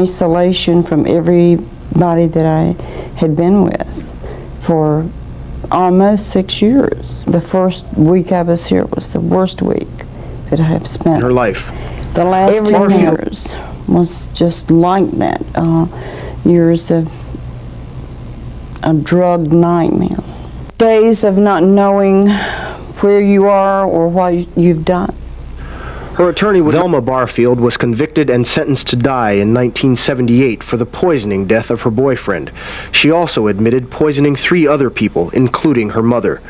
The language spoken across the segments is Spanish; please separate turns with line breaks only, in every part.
Isolation from everybody that I had been with for almost 6 years. The first week I was here was the worst week that I have spent.
In her life.
The last 2 years was just like that. Years of a drug nightmare. Days of not knowing where you are or what you've done.
Her attorney, Velma Barfield, was convicted and sentenced to die in 1978 for the poisoning death of her boyfriend. She also admitted poisoning 3 other people, including her mother.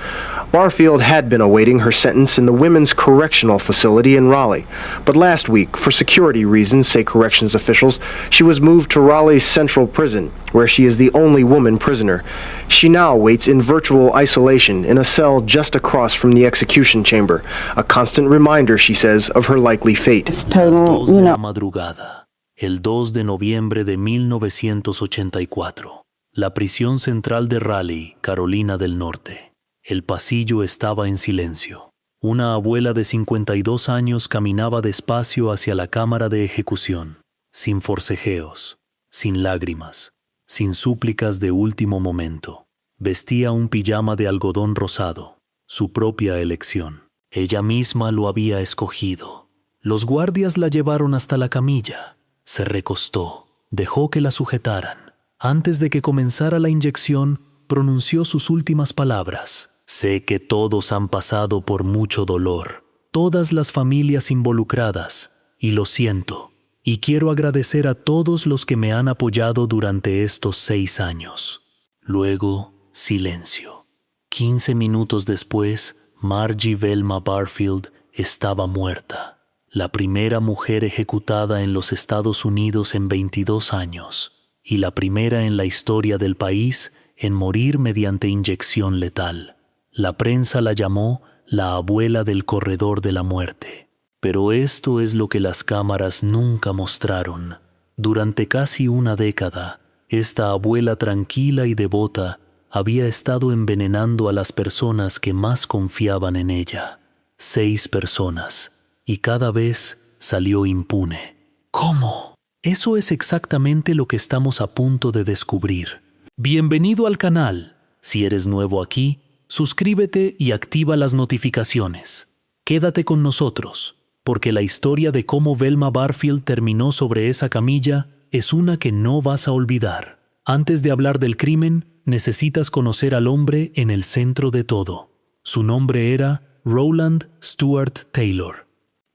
Barfield had been awaiting her sentence in the Women's Correctional Facility in Raleigh, but last week, for security reasons, say corrections officials, she was moved to Raleigh's Central Prison, where she is the only woman prisoner. She now waits in virtual isolation in a cell just across from the execution chamber, a constant reminder, she says, of her likely fate.
It's total,
de la madrugada, el 2 de noviembre de 1984, la prisión central de Raleigh, Carolina del Norte. El pasillo estaba en silencio. Una abuela de 52 años caminaba despacio hacia la cámara de ejecución, sin forcejeos, sin lágrimas, sin súplicas de último momento. Vestía un pijama de algodón rosado, su propia elección. Ella misma lo había escogido. Los guardias la llevaron hasta la camilla. Se recostó, dejó que la sujetaran. Antes de que comenzara la inyección, pronunció sus últimas palabras. Sé que todos han pasado por mucho dolor, todas las familias involucradas, y lo siento, y quiero agradecer a todos los que me han apoyado durante estos 6 años. Luego, silencio. 15 minutos después, Margie Velma Barfield estaba muerta, la primera mujer ejecutada en los Estados Unidos en 22 años, y la primera en la historia del país en morir mediante inyección letal. La prensa la llamó la abuela del corredor de la muerte. Pero esto es lo que las cámaras nunca mostraron. Durante casi una década, esta abuela tranquila y devota había estado envenenando a las personas que más confiaban en ella. 6 personas, y cada vez salió impune. ¿Cómo? Eso es exactamente lo que estamos a punto de descubrir. Bienvenido al canal. Si eres nuevo aquí, suscríbete y activa las notificaciones. Quédate con nosotros, porque la historia de cómo Velma Barfield terminó sobre esa camilla es una que no vas a olvidar. Antes de hablar del crimen, necesitas conocer al hombre en el centro de todo. Su nombre era Rowland Stewart Taylor.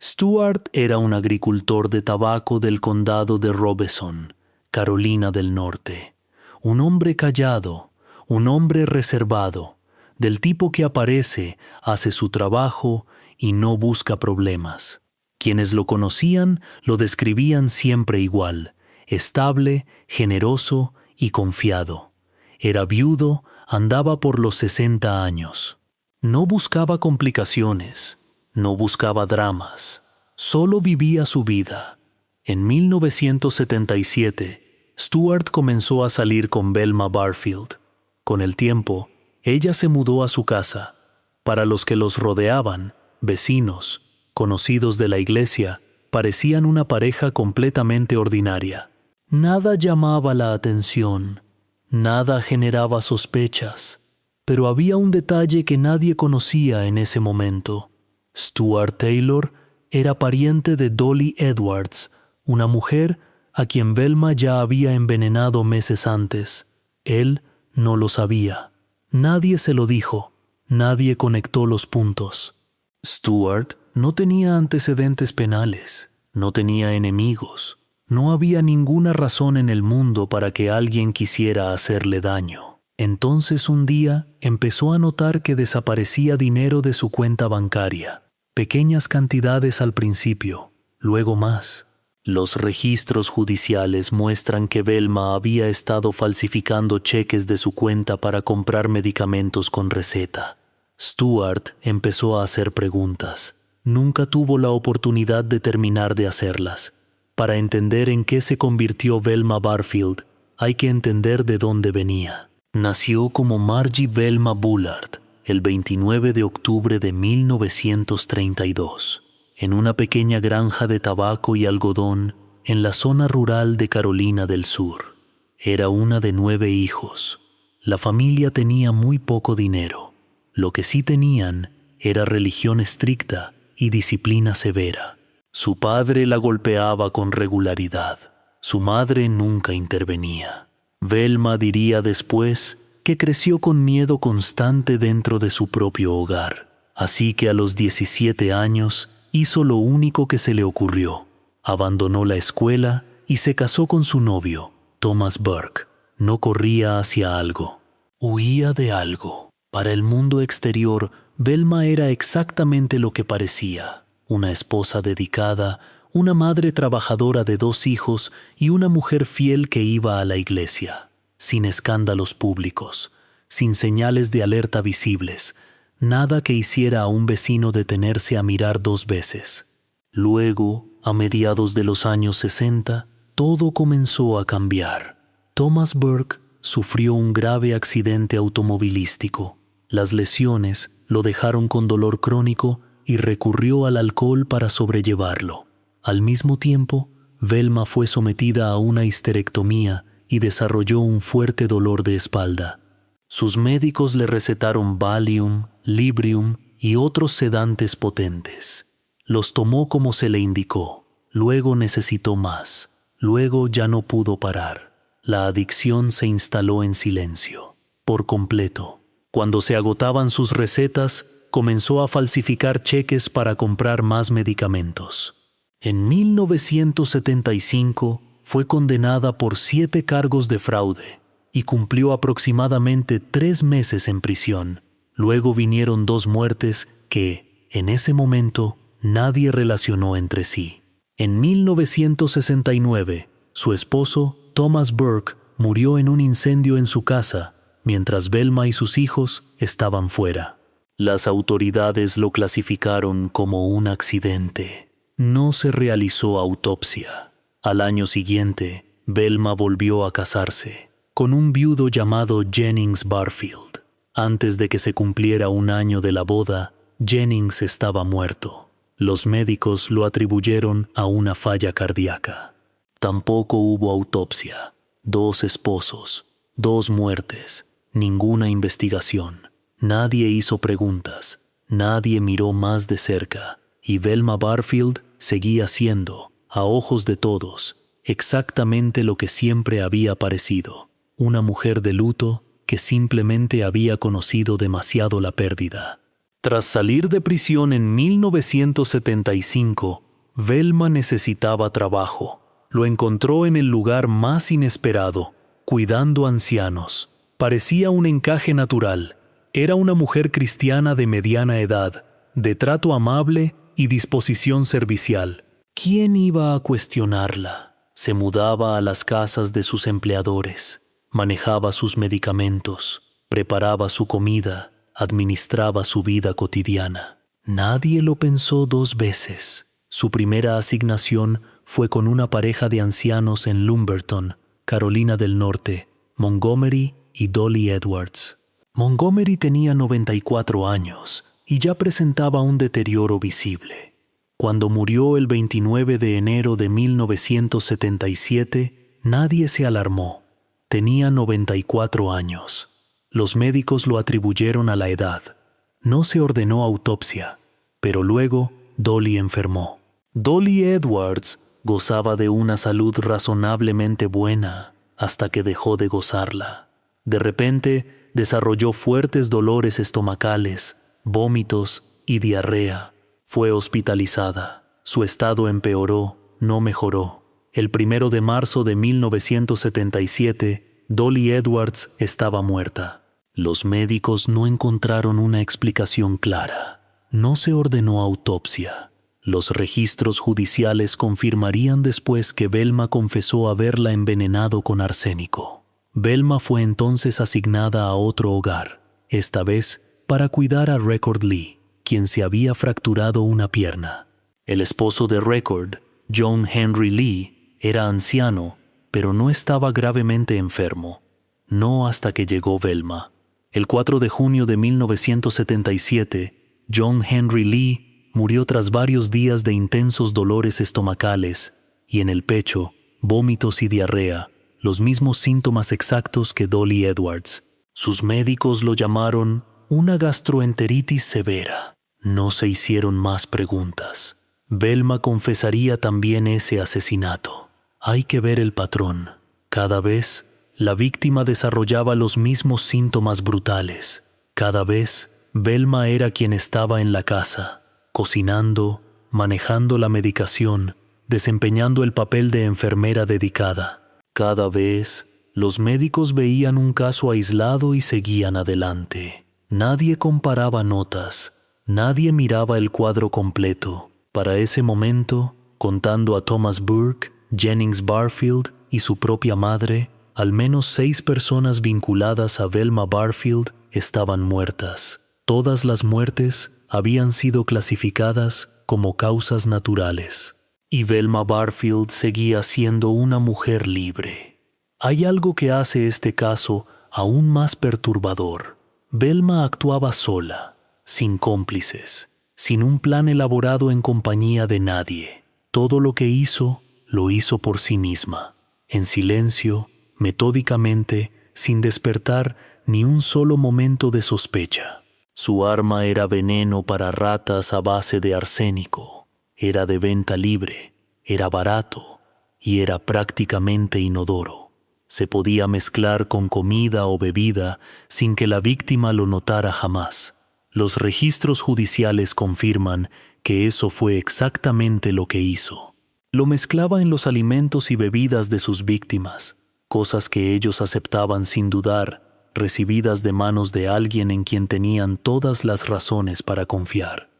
Stewart era un agricultor de tabaco del condado de Robeson, Carolina del Norte. Un hombre callado, un hombre reservado, del tipo que aparece, hace su trabajo y no busca problemas. Quienes lo conocían lo describían siempre igual, estable, generoso y confiado. Era viudo, andaba por los 60 años. No buscaba complicaciones, no buscaba dramas, solo vivía su vida. En 1977, Stewart comenzó a salir con Velma Barfield. Con el tiempo, ella se mudó a su casa. Para los que los rodeaban, vecinos, conocidos de la iglesia, parecían una pareja completamente ordinaria. Nada llamaba la atención, nada generaba sospechas, pero había un detalle que nadie conocía en ese momento. Stewart Taylor era pariente de Dolly Edwards, una mujer a quien Velma ya había envenenado meses antes. Él no lo sabía. Nadie se lo dijo, nadie conectó los puntos. Stewart no tenía antecedentes penales, no tenía enemigos, no había ninguna razón en el mundo para que alguien quisiera hacerle daño. Entonces un día empezó a notar que desaparecía dinero de su cuenta bancaria, pequeñas cantidades al principio, luego más. Los registros judiciales muestran que Velma había estado falsificando cheques de su cuenta para comprar medicamentos con receta. Stewart empezó a hacer preguntas. Nunca tuvo la oportunidad de terminar de hacerlas. Para entender en qué se convirtió Velma Barfield, hay que entender de dónde venía. Nació como Margie Velma Bullard el 29 de octubre de 1932. En una pequeña granja de tabaco y algodón en la zona rural de Carolina del Sur. Era una de 9 hijos. La familia tenía muy poco dinero. Lo que sí tenían era religión estricta y disciplina severa. Su padre la golpeaba con regularidad. Su madre nunca intervenía. Velma diría después que creció con miedo constante dentro de su propio hogar. Así que a los 17 años hizo lo único que se le ocurrió. Abandonó la escuela y se casó con su novio, Thomas Burke. No corría hacia algo, huía de algo. Para el mundo exterior, Velma era exactamente lo que parecía: una esposa dedicada, una madre trabajadora de 2 hijos y una mujer fiel que iba a la iglesia, sin escándalos públicos, sin señales de alerta visibles, nada que hiciera a un vecino detenerse a mirar 2 veces. Luego, a mediados de los años 60, todo comenzó a cambiar. Thomas Burke sufrió un grave accidente automovilístico. Las lesiones lo dejaron con dolor crónico y recurrió al alcohol para sobrellevarlo. Al mismo tiempo, Velma fue sometida a una histerectomía y desarrolló un fuerte dolor de espalda. Sus médicos le recetaron Valium, Librium y otros sedantes potentes. Los tomó como se le indicó. Luego necesitó más. Luego ya no pudo parar. La adicción se instaló en silencio, por completo. Cuando se agotaban sus recetas, comenzó a falsificar cheques para comprar más medicamentos. En 1975 fue condenada por 7 cargos de fraude y cumplió aproximadamente 3 meses en prisión. Luego vinieron 2 muertes que, en ese momento, nadie relacionó entre sí. En 1969, su esposo, Thomas Burke, murió en un incendio en su casa, mientras Velma y sus hijos estaban fuera. Las autoridades lo clasificaron como un accidente. No se realizó autopsia. Al año siguiente, Velma volvió a casarse con un viudo llamado Jennings Barfield. Antes de que se cumpliera 1 año de la boda, Jennings estaba muerto. Los médicos lo atribuyeron a una falla cardíaca. Tampoco hubo autopsia. 2 esposos, 2 muertes, ninguna investigación. Nadie hizo preguntas, nadie miró más de cerca, y Velma Barfield seguía siendo, a ojos de todos, exactamente lo que siempre había parecido: una mujer de luto que simplemente había conocido demasiado la pérdida. Tras salir de prisión en 1975, Velma necesitaba trabajo. Lo encontró en el lugar más inesperado, cuidando ancianos. Parecía un encaje natural. Era una mujer cristiana de mediana edad, de trato amable y disposición servicial. ¿Quién iba a cuestionarla? Se mudaba a las casas de sus empleadores, manejaba sus medicamentos, preparaba su comida, administraba su vida cotidiana. Nadie lo pensó 2 veces. Su primera asignación fue con una pareja de ancianos en Lumberton, Carolina del Norte, Montgomery y Dolly Edwards. Montgomery tenía 94 años y ya presentaba un deterioro visible. Cuando murió el 29 de enero de 1977, nadie se alarmó. Tenía 94 años. Los médicos lo atribuyeron a la edad. No se ordenó autopsia, pero luego Dolly enfermó. Dolly Edwards gozaba de una salud razonablemente buena hasta que dejó de gozarla. De repente, desarrolló fuertes dolores estomacales, vómitos y diarrea. Fue hospitalizada. Su estado empeoró, no mejoró. El 1 de marzo de 1977, Dolly Edwards estaba muerta. Los médicos no encontraron una explicación clara. No se ordenó autopsia. Los registros judiciales confirmarían después que Velma confesó haberla envenenado con arsénico. Velma fue entonces asignada a otro hogar, esta vez para cuidar a Record Lee, quien se había fracturado una pierna. El esposo de Record, John Henry Lee, era anciano, pero no estaba gravemente enfermo. No hasta que llegó Velma. El 4 de junio de 1977, John Henry Lee murió tras varios días de intensos dolores estomacales, y en el pecho, vómitos y diarrea, los mismos síntomas exactos que Dolly Edwards. Sus médicos lo llamaron una gastroenteritis severa. No se hicieron más preguntas. Velma confesaría también ese asesinato. Hay que ver el patrón. Cada vez, la víctima desarrollaba los mismos síntomas brutales. Cada vez, Velma era quien estaba en la casa, cocinando, manejando la medicación, desempeñando el papel de enfermera dedicada. Cada vez, los médicos veían un caso aislado y seguían adelante. Nadie comparaba notas, nadie miraba el cuadro completo. Para ese momento, contando a Thomas Burke, Jennings Barfield y su propia madre, al menos 6 personas vinculadas a Velma Barfield estaban muertas. Todas las muertes habían sido clasificadas como causas naturales. Y Velma Barfield seguía siendo una mujer libre. Hay algo que hace este caso aún más perturbador. Velma actuaba sola, sin cómplices, sin un plan elaborado en compañía de nadie. Todo lo que hizo, lo hizo por sí misma, en silencio, metódicamente, sin despertar ni un solo momento de sospecha. Su arma era veneno para ratas a base de arsénico. Era de venta libre, era barato y era prácticamente inodoro. Se podía mezclar con comida o bebida sin que la víctima lo notara jamás. Los registros judiciales confirman que eso fue exactamente lo que hizo. Lo mezclaba en los alimentos y bebidas de sus víctimas, cosas que ellos aceptaban sin dudar, recibidas de manos de alguien en quien tenían todas las razones para confiar.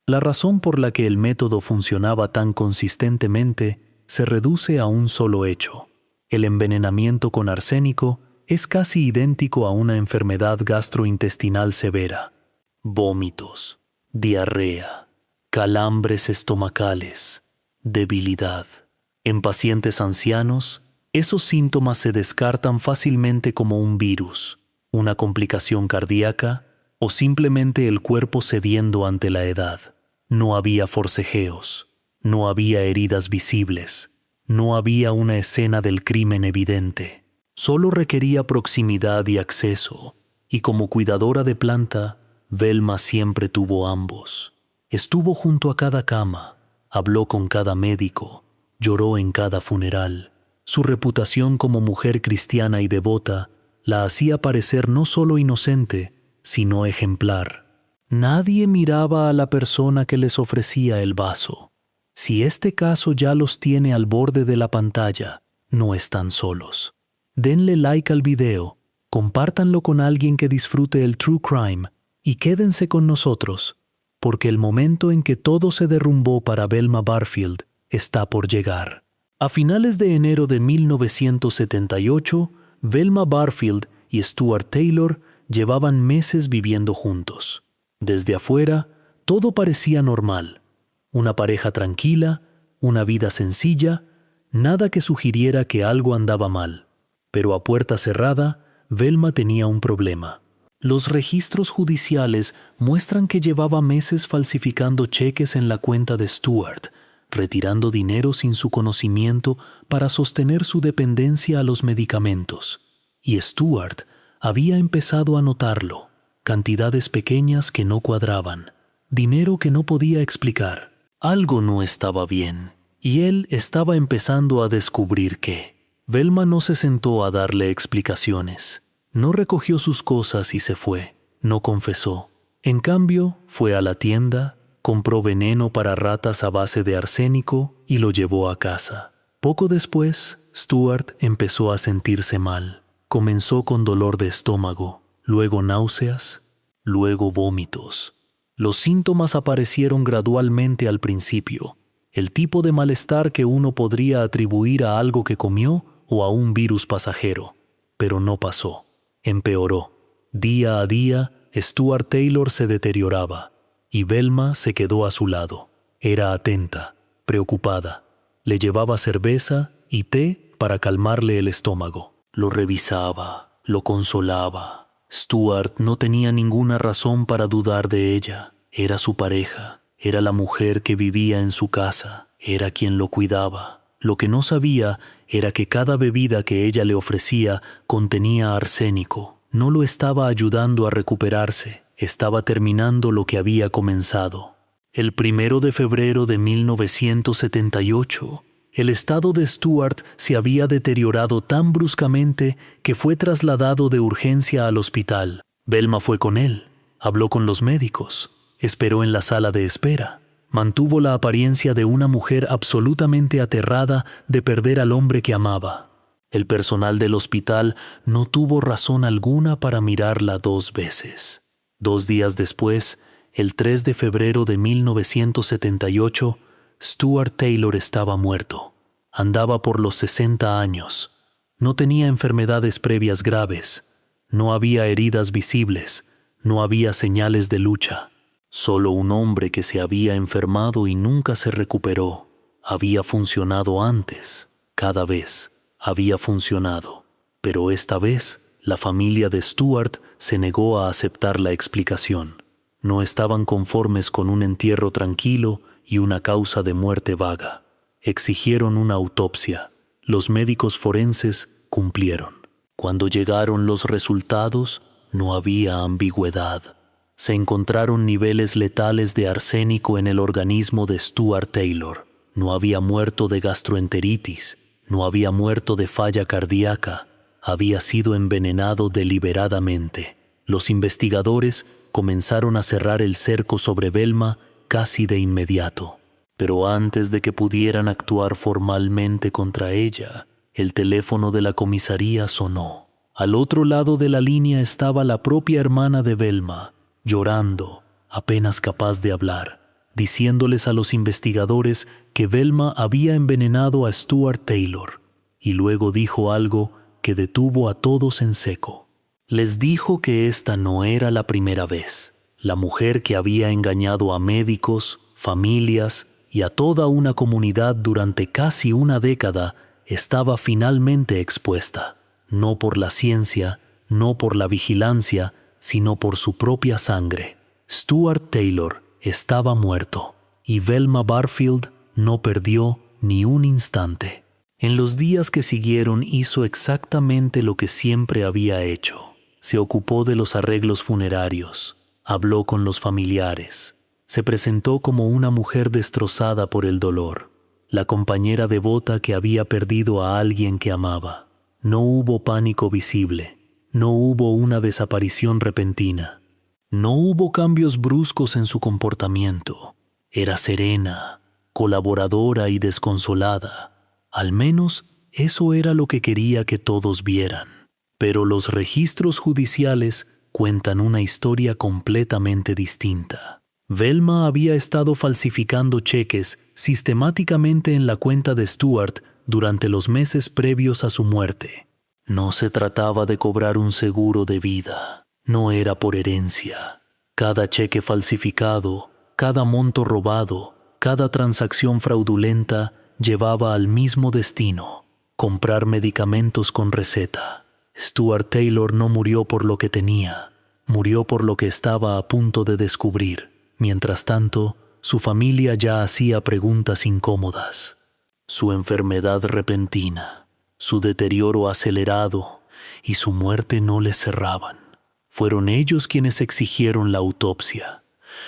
La razón por la que el método funcionaba tan consistentemente se reduce a un solo hecho. El envenenamiento con arsénico es casi idéntico a una enfermedad gastrointestinal severa. Vómitos, diarrea, calambres estomacales, debilidad. En pacientes ancianos, esos síntomas se descartan fácilmente como un virus, una complicación cardíaca o simplemente el cuerpo cediendo ante la edad. No había forcejeos, no había heridas visibles, no había una escena del crimen evidente. Solo requería proximidad y acceso, y como cuidadora de planta, Velma siempre tuvo ambos. Estuvo junto a cada cama, habló con cada médico, lloró en cada funeral. Su reputación como mujer cristiana y devota la hacía parecer no solo inocente, sino ejemplar. Nadie miraba a la persona que les ofrecía el vaso. Si este caso ya los tiene al borde de la pantalla, no están solos. Denle like al video, compártanlo con alguien que disfrute el true crime y quédense con nosotros, porque el momento en que todo se derrumbó para Velma Barfield está por llegar. A finales de enero de 1978, Velma Barfield y Stuart Taylor llevaban meses viviendo juntos. Desde afuera, todo parecía normal. Una pareja tranquila, una vida sencilla, nada que sugiriera que algo andaba mal. Pero a puerta cerrada, Velma tenía un problema. Los registros judiciales muestran que llevaba meses falsificando cheques en la cuenta de Stuart, retirando dinero sin su conocimiento para sostener su dependencia a los medicamentos. Y Stuart había empezado a notarlo. Cantidades pequeñas que no cuadraban, dinero que no podía explicar. Algo no estaba bien, y él estaba empezando a descubrir que. Velma no se sentó a darle explicaciones, no recogió sus cosas y se fue, no confesó. En cambio, fue a la tienda, compró veneno para ratas a base de arsénico y lo llevó a casa. Poco después, Stuart empezó a sentirse mal. Comenzó con dolor de estómago, luego náuseas, luego vómitos. Los síntomas aparecieron gradualmente al principio, el tipo de malestar que uno podría atribuir a algo que comió o a un virus pasajero, pero no pasó, empeoró. Día a día, Stuart Taylor se deterioraba y Velma se quedó a su lado. Era atenta, preocupada. Le llevaba cerveza y té para calmarle el estómago. Lo revisaba, lo consolaba. Stuart no tenía ninguna razón para dudar de ella. Era su pareja, era la mujer que vivía en su casa, era quien lo cuidaba. Lo que no sabía era que cada bebida que ella le ofrecía contenía arsénico. No lo estaba ayudando a recuperarse, estaba terminando lo que había comenzado. El 1 de febrero de 1978, el estado de Stuart se había deteriorado tan bruscamente que fue trasladado de urgencia al hospital. Velma fue con él, habló con los médicos, esperó en la sala de espera. Mantuvo la apariencia de una mujer absolutamente aterrada de perder al hombre que amaba. El personal del hospital no tuvo razón alguna para mirarla 2 veces. 2 días después, el 3 de febrero de 1978, Stuart Taylor estaba muerto. Andaba por los 60 años. No tenía enfermedades previas graves. No había heridas visibles. No había señales de lucha. Solo un hombre que se había enfermado y nunca se recuperó. Había funcionado antes. Cada vez había funcionado. Pero esta vez, la familia de Stuart se negó a aceptar la explicación. No estaban conformes con un entierro tranquilo y una causa de muerte vaga. Exigieron una autopsia. Los médicos forenses cumplieron. Cuando llegaron los resultados, no había ambigüedad. Se encontraron niveles letales de arsénico en el organismo de Stuart Taylor. No había muerto de gastroenteritis, no había muerto de falla cardíaca, había sido envenenado deliberadamente. Los investigadores comenzaron a cerrar el cerco sobre Velma casi de inmediato. Pero antes de que pudieran actuar formalmente contra ella, el teléfono de la comisaría sonó. Al otro lado de la línea estaba la propia hermana de Velma, llorando, apenas capaz de hablar, diciéndoles a los investigadores que Velma había envenenado a Stuart Taylor, y luego dijo algo que detuvo a todos en seco. Les dijo que esta no era la primera vez. La mujer que había engañado a médicos, familias y a toda una comunidad durante casi una década estaba finalmente expuesta, no por la ciencia, no por la vigilancia, sino por su propia sangre. Stuart Taylor estaba muerto y Velma Barfield no perdió ni un instante. En los días que siguieron hizo exactamente lo que siempre había hecho. Se ocupó de los arreglos funerarios, habló con los familiares, se presentó como una mujer destrozada por el dolor, la compañera devota que había perdido a alguien que amaba. No hubo pánico visible. No hubo una desaparición repentina. No hubo cambios bruscos en su comportamiento. Era serena, colaboradora y desconsolada. Al menos eso era lo que quería que todos vieran. Pero los registros judiciales cuentan una historia completamente distinta. Velma había estado falsificando cheques sistemáticamente en la cuenta de Stuart durante los meses previos a su muerte. No se trataba de cobrar un seguro de vida, no era por herencia. Cada cheque falsificado, cada monto robado, cada transacción fraudulenta llevaba al mismo destino: comprar medicamentos con receta. Stuart Taylor no murió por lo que tenía, murió por lo que estaba a punto de descubrir. Mientras tanto, su familia ya hacía preguntas incómodas. Su enfermedad repentina, su deterioro acelerado y su muerte no les cerraban. Fueron ellos quienes exigieron la autopsia.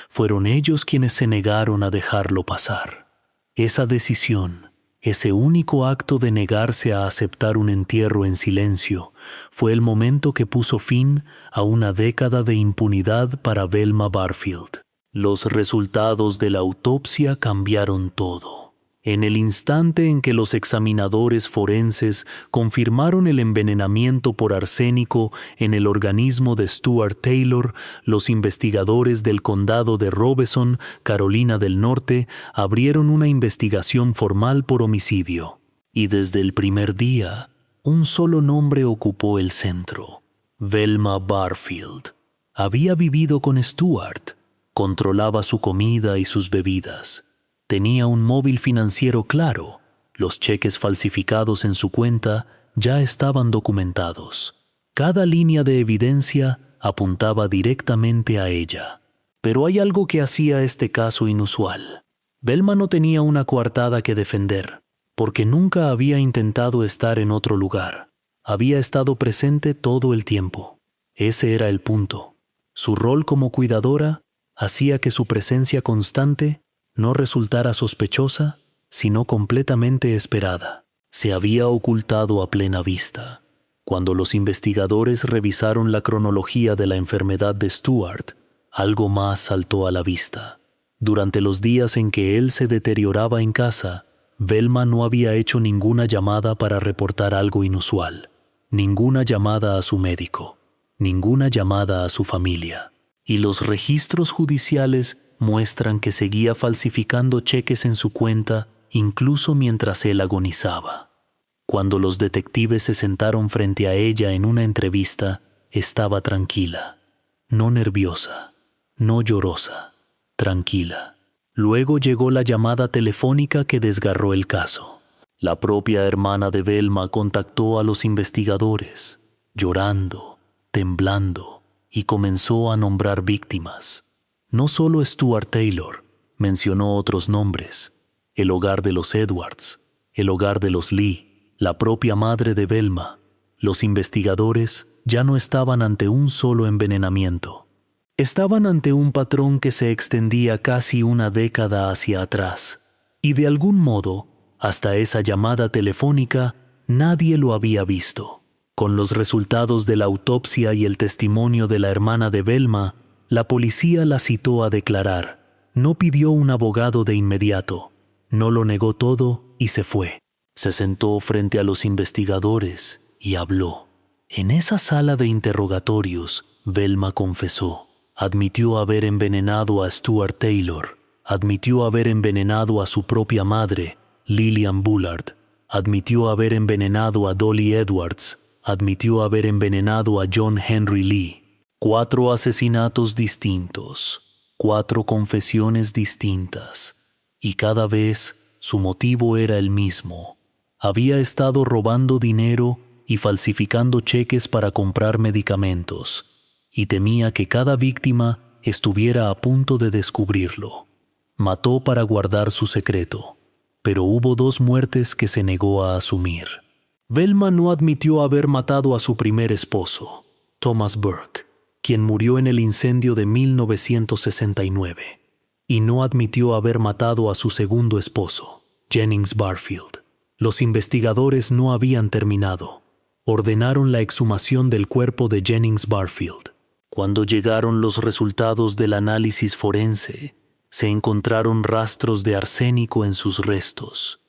Fueron ellos quienes se negaron a dejarlo pasar. Esa decisión, ese único acto de negarse a aceptar un entierro en silencio, fue el momento que puso fin a una década de impunidad para Velma Barfield. Los resultados de la autopsia cambiaron todo. En el instante en que los examinadores forenses confirmaron el envenenamiento por arsénico en el organismo de Stuart Taylor, los investigadores del condado de Robeson, Carolina del Norte, abrieron una investigación formal por homicidio. Y desde el primer día, un solo nombre ocupó el centro: Velma Barfield. Había vivido con Stuart, controlaba su comida y sus bebidas. Tenía un móvil financiero claro. Los cheques falsificados en su cuenta ya estaban documentados. Cada línea de evidencia apuntaba directamente a ella. Pero hay algo que hacía este caso inusual. Velma no tenía una coartada que defender. porque nunca había intentado estar en otro lugar. Había estado presente todo el tiempo. Ese era el punto. Su rol como cuidadora hacía que su presencia constante no resultara sospechosa, sino completamente esperada. Se había ocultado a plena vista. Cuando los investigadores revisaron la cronología de la enfermedad de Stuart, algo más saltó a la vista. Durante los días en que él se deterioraba en casa, Velma no había hecho ninguna llamada para reportar algo inusual, ninguna llamada a su médico, ninguna llamada a su familia. Y los registros judiciales muestran que seguía falsificando cheques en su cuenta incluso mientras él agonizaba. Cuando los detectives se sentaron frente a ella en una entrevista, estaba tranquila, no nerviosa, no llorosa, tranquila. Luego llegó la llamada telefónica que desgarró el caso. La propia hermana de Velma contactó a los investigadores, llorando, temblando, y comenzó a nombrar víctimas. No solo Stuart Taylor, mencionó otros nombres: el hogar de los Edwards, el hogar de los Lee, la propia madre de Velma. Los investigadores ya no estaban ante un solo envenenamiento. Estaban ante un patrón que se extendía casi una década hacia atrás, y de algún modo, hasta esa llamada telefónica, nadie lo había visto. Con los resultados de la autopsia y el testimonio de la hermana de Velma, la policía la citó a declarar. No pidió un abogado de inmediato, no lo negó todo y se fue. Se sentó frente a los investigadores y habló. En esa sala de interrogatorios, Velma confesó. Admitió haber envenenado a Stuart Taylor, admitió haber envenenado a su propia madre, Lillian Bullard, admitió haber envenenado a Dolly Edwards, admitió haber envenenado a John Henry Lee. 4 asesinatos distintos, 4 confesiones distintas, y cada vez su motivo era el mismo. Había estado robando dinero y falsificando cheques para comprar medicamentos, y temía que cada víctima estuviera a punto de descubrirlo. Mató para guardar su secreto, pero hubo 2 muertes que se negó a asumir. Velma no admitió haber matado a su primer esposo, Thomas Burke, quien murió en el incendio de 1969, y no admitió haber matado a su segundo esposo, Jennings Barfield. Los investigadores no habían terminado. Ordenaron la exhumación del cuerpo de Jennings Barfield. Cuando llegaron los resultados del análisis forense, se encontraron rastros de arsénico en sus restos.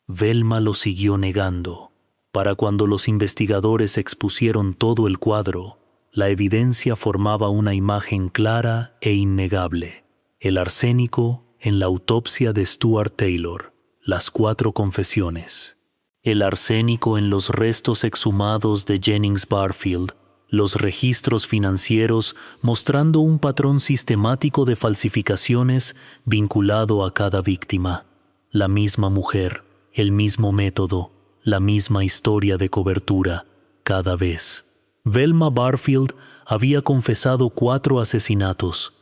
Velma lo siguió negando. Para cuando los investigadores expusieron todo el cuadro, la evidencia formaba una imagen clara e innegable. El arsénico en la autopsia de Stuart Taylor, las 4 confesiones. El arsénico en los restos exhumados de Jennings Barfield, los registros financieros mostrando un patrón sistemático de falsificaciones vinculado a cada víctima. La misma mujer, el mismo método, la misma historia de cobertura, cada vez. Velma Barfield había confesado 4 asesinatos,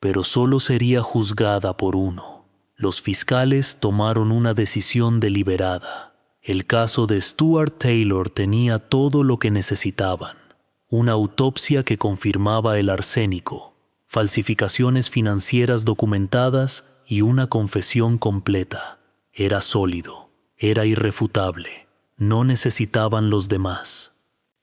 pero solo sería juzgada por 1. Los fiscales tomaron una decisión deliberada. El caso de Stuart Taylor tenía todo lo que necesitaban. Una autopsia que confirmaba el arsénico, falsificaciones financieras documentadas y una confesión completa. Era sólido, era irrefutable. No necesitaban los demás.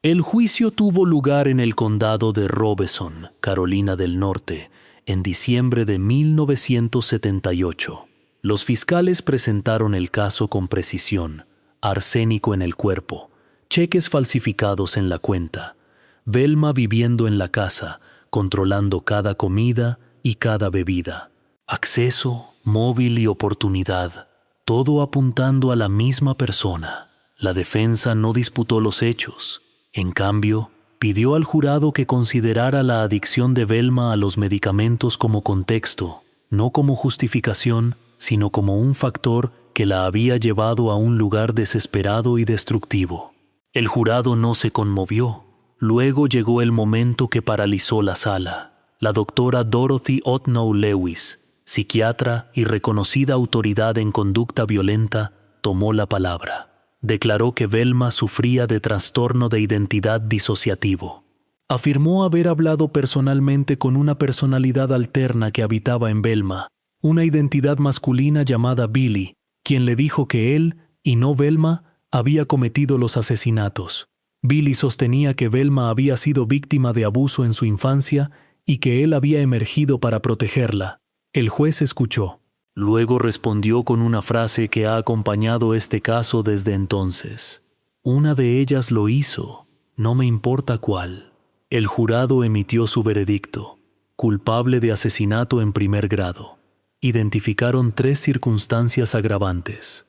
El juicio tuvo lugar en el condado de Robeson, Carolina del Norte, en diciembre de 1978. Los fiscales presentaron el caso con precisión: arsénico en el cuerpo, cheques falsificados en la cuenta, Velma viviendo en la casa, controlando cada comida y cada bebida, acceso, móvil y oportunidad, todo apuntando a la misma persona. La defensa no disputó los hechos. En cambio, pidió al jurado que considerara la adicción de Velma a los medicamentos como contexto, no como justificación, sino como un factor que la había llevado a un lugar desesperado y destructivo. El jurado no se conmovió. Luego llegó el momento que paralizó la sala. La doctora Dorothy Otnow Lewis, psiquiatra y reconocida autoridad en conducta violenta, tomó la palabra. Declaró que Velma sufría de trastorno de identidad disociativo. Afirmó haber hablado personalmente con una personalidad alterna que habitaba en Velma, una identidad masculina llamada Billy, quien le dijo que él, y no Velma, había cometido los asesinatos. Billy sostenía que Velma había sido víctima de abuso en su infancia y que él había emergido para protegerla. El juez escuchó. Luego respondió con una frase que ha acompañado este caso desde entonces. Una de ellas lo hizo, no me importa cuál. El jurado emitió su veredicto, culpable de asesinato en primer grado. Identificaron 3 circunstancias agravantes.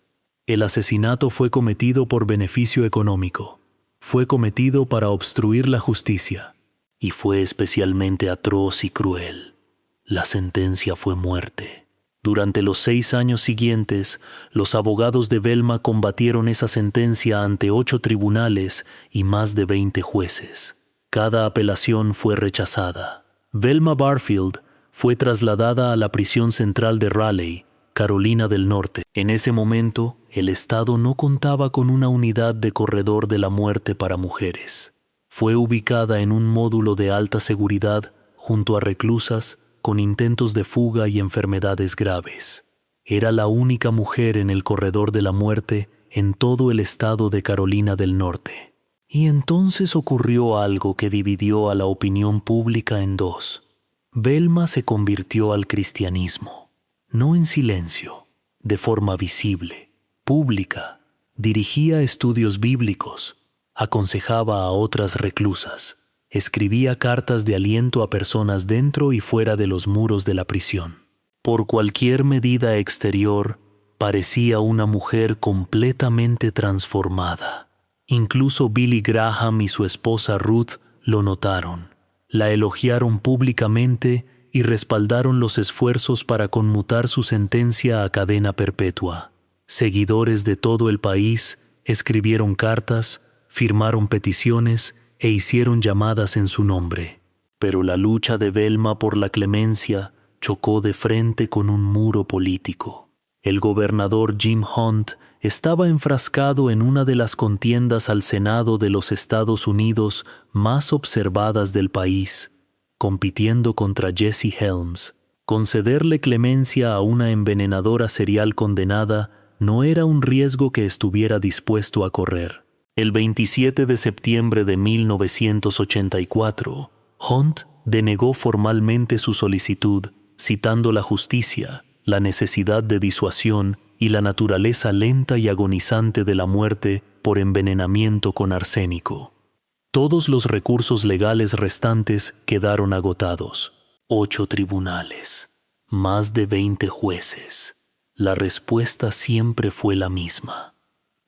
El asesinato fue cometido por beneficio económico. Fue cometido para obstruir la justicia. Y fue especialmente atroz y cruel. La sentencia fue muerte. Durante los 6 años siguientes, los abogados de Velma combatieron esa sentencia ante 8 tribunales y más de 20 jueces. Cada apelación fue rechazada. Velma Barfield fue trasladada a la prisión central de Raleigh, Carolina del Norte. En ese momento, el Estado no contaba con una unidad de corredor de la muerte para mujeres. Fue ubicada en un módulo de alta seguridad junto a reclusas con intentos de fuga y enfermedades graves. Era la única mujer en el corredor de la muerte en todo el estado de Carolina del Norte. Y entonces ocurrió algo que dividió a la opinión pública en 2. Velma se convirtió al cristianismo, no en silencio, de forma visible, pública. Dirigía estudios bíblicos, aconsejaba a otras reclusas, escribía cartas de aliento a personas dentro y fuera de los muros de la prisión. Por cualquier medida exterior, parecía una mujer completamente transformada. Incluso Billy Graham y su esposa Ruth lo notaron. La elogiaron públicamente y respaldaron los esfuerzos para conmutar su sentencia a cadena perpetua. Seguidores de todo el país escribieron cartas, firmaron peticiones e hicieron llamadas en su nombre. Pero la lucha de Velma por la clemencia chocó de frente con un muro político. El gobernador Jim Hunt estaba enfrascado en una de las contiendas al Senado de los Estados Unidos más observadas del país, compitiendo contra Jesse Helms. Concederle clemencia a una envenenadora serial condenada no era un riesgo que estuviera dispuesto a correr. El 27 de septiembre de 1984, Hunt denegó formalmente su solicitud, citando la justicia, la necesidad de disuasión y la naturaleza lenta y agonizante de la muerte por envenenamiento con arsénico. Todos los recursos legales restantes quedaron agotados. 8 tribunales, más de 20 jueces. La respuesta siempre fue la misma.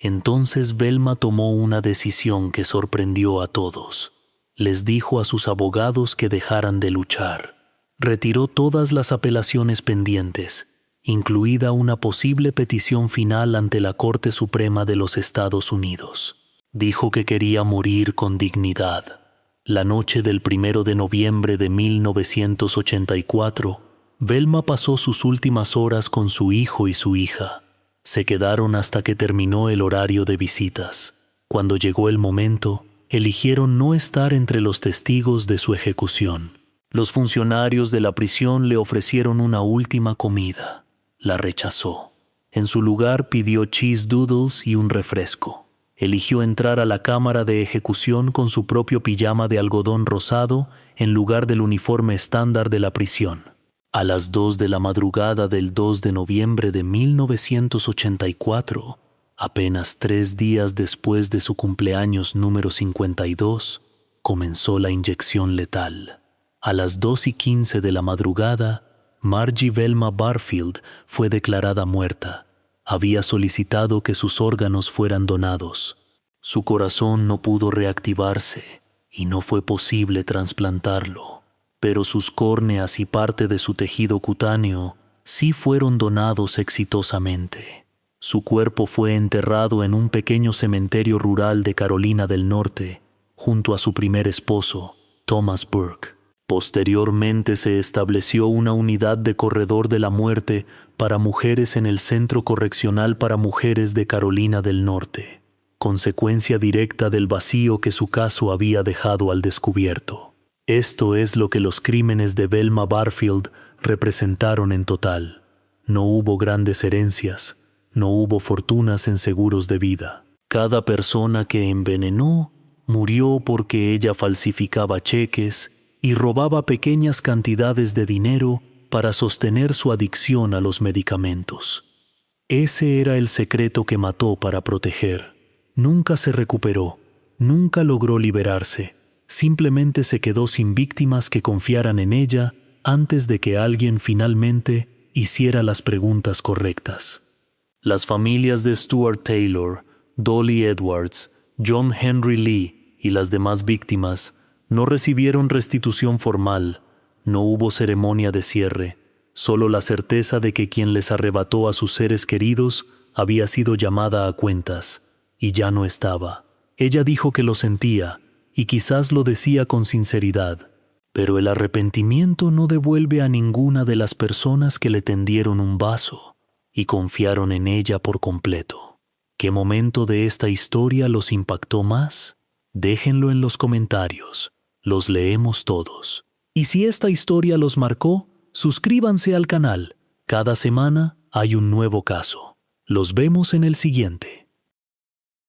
Entonces Velma tomó una decisión que sorprendió a todos. Les dijo a sus abogados que dejaran de luchar. Retiró todas las apelaciones pendientes, incluida una posible petición final ante la Corte Suprema de los Estados Unidos. Dijo que quería morir con dignidad. La noche del 1 de noviembre de 1984, Velma pasó sus últimas horas con su hijo y su hija. Se quedaron hasta que terminó el horario de visitas. Cuando llegó el momento, eligieron no estar entre los testigos de su ejecución. Los funcionarios de la prisión le ofrecieron una última comida. La rechazó. En su lugar pidió cheese doodles y un refresco. Eligió entrar a la cámara de ejecución con su propio pijama de algodón rosado en lugar del uniforme estándar de la prisión. A las 2 de la madrugada del 2 de noviembre de 1984, apenas 3 días después de su cumpleaños número 52, comenzó la inyección letal. A las 2:15 de la madrugada, Margie Velma Barfield fue declarada muerta. Había solicitado que sus órganos fueran donados. Su corazón no pudo reactivarse y no fue posible trasplantarlo, pero sus córneas y parte de su tejido cutáneo sí fueron donados exitosamente. Su cuerpo fue enterrado en un pequeño cementerio rural de Carolina del Norte, junto a su primer esposo, Thomas Burke. Posteriormente se estableció una unidad de corredor de la muerte para mujeres en el Centro Correccional para Mujeres de Carolina del Norte, consecuencia directa del vacío que su caso había dejado al descubierto. Esto es lo que los crímenes de Velma Barfield representaron en total. No hubo grandes herencias, no hubo fortunas en seguros de vida. Cada persona que envenenó murió porque ella falsificaba cheques y robaba pequeñas cantidades de dinero para sostener su adicción a los medicamentos. Ese era el secreto que mató para proteger. Nunca se recuperó, nunca logró liberarse. Simplemente se quedó sin víctimas que confiaran en ella antes de que alguien finalmente hiciera las preguntas correctas. Las familias de Stuart Taylor, Dolly Edwards, John Henry Lee y las demás víctimas no recibieron restitución formal, no hubo ceremonia de cierre, solo la certeza de que quien les arrebató a sus seres queridos había sido llamada a cuentas, y ya no estaba. Ella dijo que lo sentía, y quizás lo decía con sinceridad, pero el arrepentimiento no devuelve a ninguna de las personas que le tendieron un vaso y confiaron en ella por completo. ¿Qué momento de esta historia los impactó más? Déjenlo en los comentarios, los leemos todos. Y si esta historia los marcó, suscríbanse al canal. Cada semana hay un nuevo caso. Los vemos en el siguiente.